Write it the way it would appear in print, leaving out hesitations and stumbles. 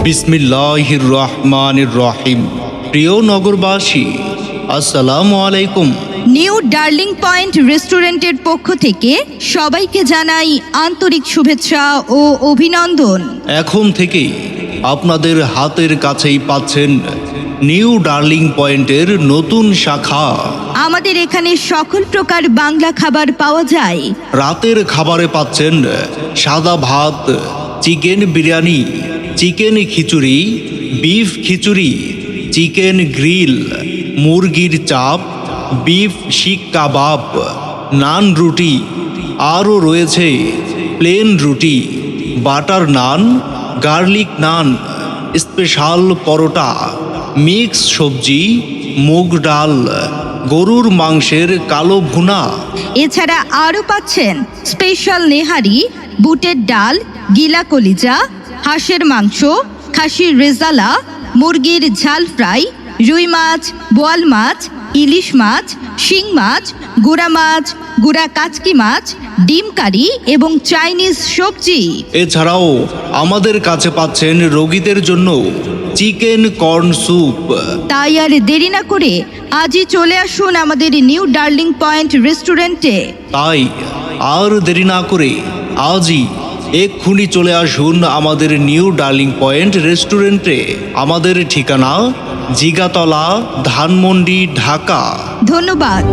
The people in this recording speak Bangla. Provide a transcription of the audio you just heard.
বিসমিল্লাহির রহমানির রহিম। প্রিয় নগরবাসী, আসসালামু আলাইকুম। নিউ ডার্লিং পয়েন্ট রেস্টুরেন্টের পক্ষ থেকে সবাইকে জানাই আন্তরিক শুভেচ্ছা ও অভিনন্দন। এখন থেকেই আপনাদের হাতের কাছেই পাচ্ছেন নিউ ডার্লিং পয়েন্টের নতুন শাখা। আমাদের এখানে সকল প্রকার বাংলা খাবার পাওয়া যায়। রাতের খাবারে পাচ্ছেন সাদা ভাত, চিকেন বিরিয়ানি, চিকেন খিচুড়ি, বিফ খিচুড়ি, চিকেন গ্রিল, মুরগির চাপ, বিফ শিক কাবাব, নান রুটি, আরও রয়েছে প্লেন রুটি, বাটার নান, গার্লিক নান, স্পেশাল পরোটা, মিক্স সবজি, মুগ ডাল, গরুর মাংসের কালো ভুনা। এছাড়া আরও পাচ্ছেন স্পেশাল নেহারি, বুটের ডাল, গিলা কলিজা, হাঁসের মাংস, খাসির রেজালা, মুরগির ঝাল ফ্রাই, রুই মাছ, বোয়াল মাছ, ইলিশ মাছ, শিং মাছ, গুড়া মাছ, গুড়া কাচকি মাছ, ডিম কারি এবং চাইনিজ সবজি। এছাড়াও আমাদের কাছে পাচ্ছেন রোগীদের জন্য চিকেন কর্ন স্যুপ। তাই আর দেরি না করে আজই চলে আসুন আমাদের নিউ ডার্লিং পয়েন্ট রেস্টুরেন্টে। তাই আর দেরি না করে আজই এক্ষুনি চলে আসুন আমাদের নিউ ডার্লিং পয়েন্ট রেস্টুরেন্টে। আমাদের ঠিকানা জিগাতলা, ধানমন্ডি, ঢাকা। ধন্যবাদ।